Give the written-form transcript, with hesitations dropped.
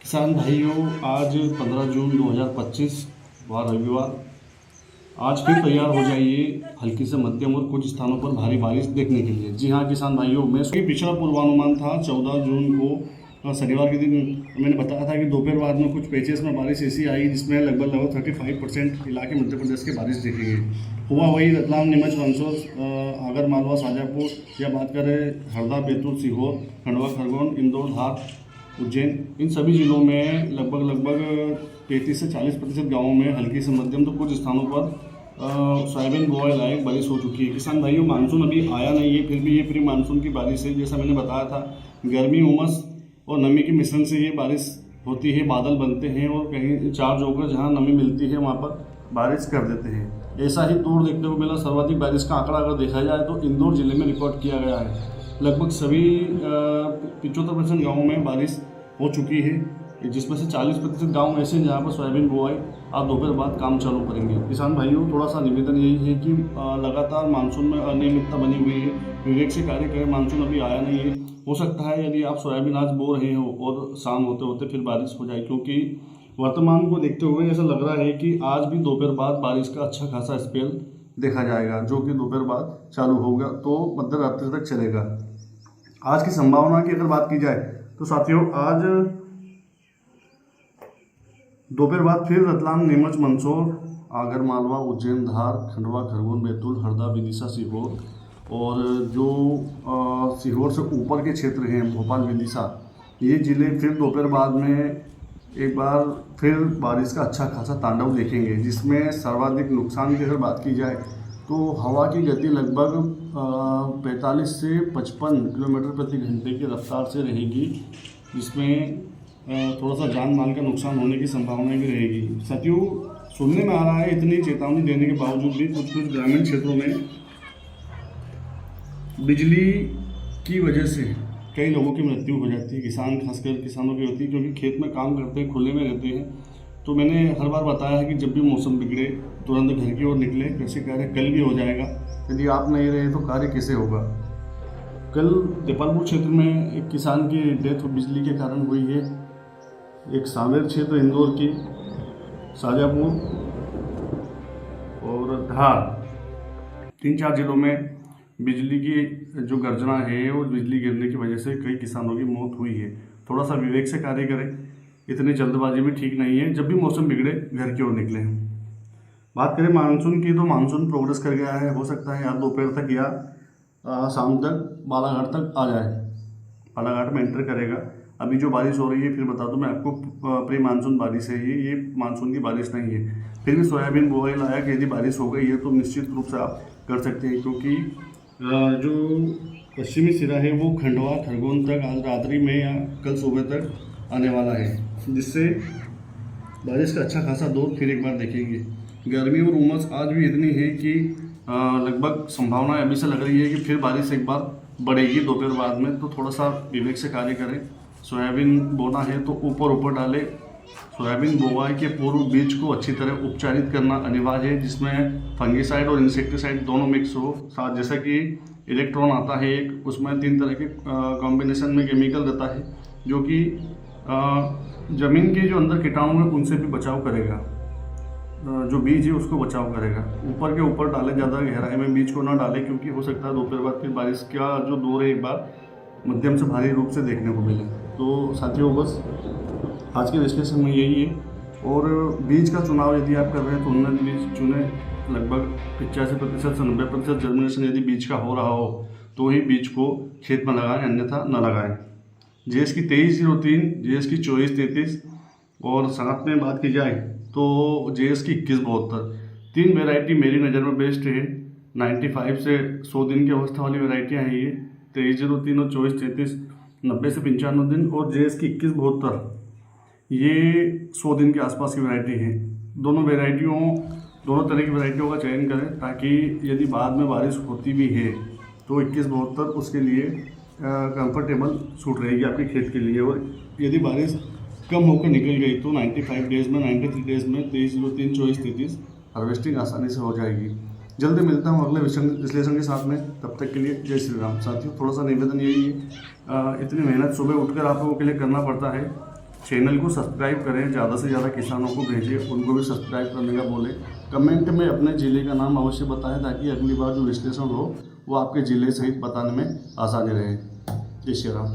किसान भाइयों, आज 15 जून 2025 वार रविवार। आज फिर तैयार हो जाइए हल्की से मध्यम और कुछ स्थानों पर भारी बारिश देखने के लिए। जी हाँ किसान भाइयों, मैं पिछला पूर्वानुमान था 14 जून को शनिवार के दिन मैंने बताया था कि दोपहर बाद में कुछ पैचेस में बारिश ऐसी आई जिसमें लगभग 35% इलाके मध्य प्रदेश के बारिश देखेंगे। हुआ वही रतलाम, नीमच, मंदसौर, आगर मालवा, शाजापुर या बात करें हरदा, बैतूल, सीहोर, खंडवा, खरगोन, इंदौर, धार, उज्जैन, इन सभी जिलों में लगभग 33 से 40% गाँवों में हल्की से मध्यम तो कुछ स्थानों पर सोयाबीन बुआई लायक बारिश हो चुकी है। किसान भाइयों, मानसून अभी आया नहीं है, फिर भी ये प्री मानसून की बारिश है। जैसा मैंने बताया था, गर्मी, उमस और नमी के मिश्रण से ये बारिश होती है, बादल बनते हैं और कहीं चार्ज होकर जहाँ नमी मिलती है वहाँ पर बारिश कर देते हैं। ऐसा ही दौर देखने को मिला। सर्वाधिक बारिश का आंकड़ा अगर देखा जाए तो इंदौर जिले में रिकॉर्ड किया गया है। लगभग सभी 75% गाँवों में बारिश हो चुकी है, जिसमें से 40% गाँव ऐसे हैं जहाँ पर सोयाबीन बुआई आज दोपहर बाद काम चालू करेंगे। किसान भाइयों, थोड़ा सा निवेदन यही है कि लगातार मानसून में अनियमितता बनी हुई है, विवेक से कार्य करें। मानसून अभी आया नहीं है। हो सकता है यदि आप सोयाबीन आज बो रहे हो और शाम होते होते फिर बारिश हो जाए, क्योंकि वर्तमान को देखते हुए ऐसा लग रहा है कि आज भी दोपहर बाद बारिश का अच्छा खासा स्पेल देखा जाएगा, जो कि दोपहर बाद चालू होगा तो मध्य रात्रि तक चलेगा। आज की संभावना की अगर बात की जाए तो साथियों, आज दोपहर बाद फिर रतलाम, नीमच, मंदसौर, आगर मालवा, उज्जैन, धार, खंडवा, खरगोन, बैतूल, हरदा, विदिशा, सीहोर और जो सीहोर से ऊपर के क्षेत्र हैं, भोपाल, विदिशा, ये ज़िले फिर दोपहर बाद में एक बार फिर बारिश का अच्छा खासा तांडव देखेंगे, जिसमें सर्वाधिक नुकसान की अगर बात की जाए तो हवा की गति लगभग 45 से 55 किलोमीटर प्रति घंटे की रफ्तार से रहेगी, जिसमें थोड़ा सा जान माल का नुकसान होने की संभावना भी रहेगी। साथियों, सुनने में आ रहा है इतनी चेतावनी देने के बावजूद भी कुछ ग्रामीण क्षेत्रों में बिजली की वजह से कई लोगों की मृत्यु हो जाती है। खासकर किसानों की होती है, क्योंकि खेत में काम करते हैं, खुले में रहते हैं। तो मैंने हर बार बताया है कि जब भी मौसम बिगड़े तुरंत घर की ओर निकले। कैसे कार्य कल भी हो जाएगा, यदि आप नहीं रहे तो कार्य कैसे होगा। कल देपालपुर क्षेत्र में एक किसान की डेथ बिजली के कारण हुई है। एक सांवेर क्षेत्र इंदौर की, शाजापुर और धार, 3-4 जिलों में बिजली की जो गर्जना है और बिजली गिरने की वजह से कई किसानों की मौत हुई है। थोड़ा सा विवेक से कार्य करें, इतनी जल्दबाजी भी ठीक नहीं है। जब भी मौसम बिगड़े घर की ओर निकले। बात करें मानसून की तो मानसून प्रोग्रेस कर गया है। हो सकता है आज दोपहर तक या शाम तक बालाघाट तक आ जाए, बालाघाट में एंटर करेगा। अभी जो बारिश हो रही है, फिर बता दूं मैं आपको, प्री मानसून बारिश है ये मानसून की बारिश नहीं है। फिर भी सोयाबीन बुआई लायक यदि बारिश हो गई है तो निश्चित रूप से आप कर सकते हैं, क्योंकि जो पश्चिमी सिरा है वो खंडवा, खरगोन तक आज रात्रि में या कल सुबह तक आने वाला है, जिससे बारिश का अच्छा खासा दौर फिर एक बार देखेंगे। गर्मी और उमस आज भी इतनी है कि लगभग संभावना अभी से लग रही है कि फिर बारिश एक बार बढ़ेगी दोपहर बाद में। तो थोड़ा सा विवेक से कार्य करें। सोयाबीन बोना है तो ऊपर डालें। सोयाबीन बुआई के पूर्व बीज को अच्छी तरह उपचारित करना अनिवार्य है, जिसमें फंगिसाइड और इंसेक्टिसाइड दोनों मिक्स हो। साथ जैसा कि इलेक्ट्रॉन आता है एक, उसमें 3 तरह के कॉम्बिनेशन में केमिकल रहता है, जो कि ज़मीन के जो अंदर कीटाणु हैं उनसे भी बचाव करेगा। जो बीज है उसको बचाव करेगा। ऊपर के ऊपर डालें, ज़्यादा गहराई में बीज को ना डालें, क्योंकि हो सकता है दोपहर बाद फिर बारिश का जो दौर है एक बार मध्यम से भारी रूप से देखने को मिले। तो साथियों, बस आज के विश्लेषण में यही है। और बीज का चुनाव यदि आप कर रहे हैं तो उन्नत बीज चुने। लगभग 85% से 90% जर्मिनेशन यदि बीज का हो रहा हो तो ही बीज को खेत में लगाएं, अन्यथा न लगाएं। जेएस की 2303, जेएस की 2433 और साथ में बात की जाए तो जेएस की 2172, 3 वेराइटी मेरी नज़र में बेस्ट है। 95 से 100 दिन की अवस्था वाली वेराइटियाँ हैं ये। 2303 और 2433 90 से 95 दिन, और जेएस की 2172 ये 100 दिन के आसपास की वैरायटी है। दोनों तरह की वैरायटियों का चयन करें, ताकि यदि बाद में बारिश होती भी है तो 2172 उसके लिए कंफर्टेबल सूट रहेगी आपके खेत के लिए। और यदि बारिश कम होकर निकल गई तो 95 डेज़ में, 93 डेज़ में 2303, 2433 हार्वेस्टिंग आसानी से हो जाएगी। जल्द मिलता हूँ अगले विश्लेषण के साथ में। तब तक के लिए जय श्री राम। साथियों, थोड़ा सा निवेदन यही है, इतनी मेहनत सुबह उठकर आप लोगों के लिए करना पड़ता है, चैनल को सब्सक्राइब करें, ज़्यादा से ज़्यादा किसानों को भेजें, उनको भी सब्सक्राइब करने का बोलें। कमेंट में अपने ज़िले का नाम अवश्य बताएं ताकि अगली बार जो विश्लेषण हो वो आपके ज़िले सहित बताने में आसानी रहे। जय श्री राम।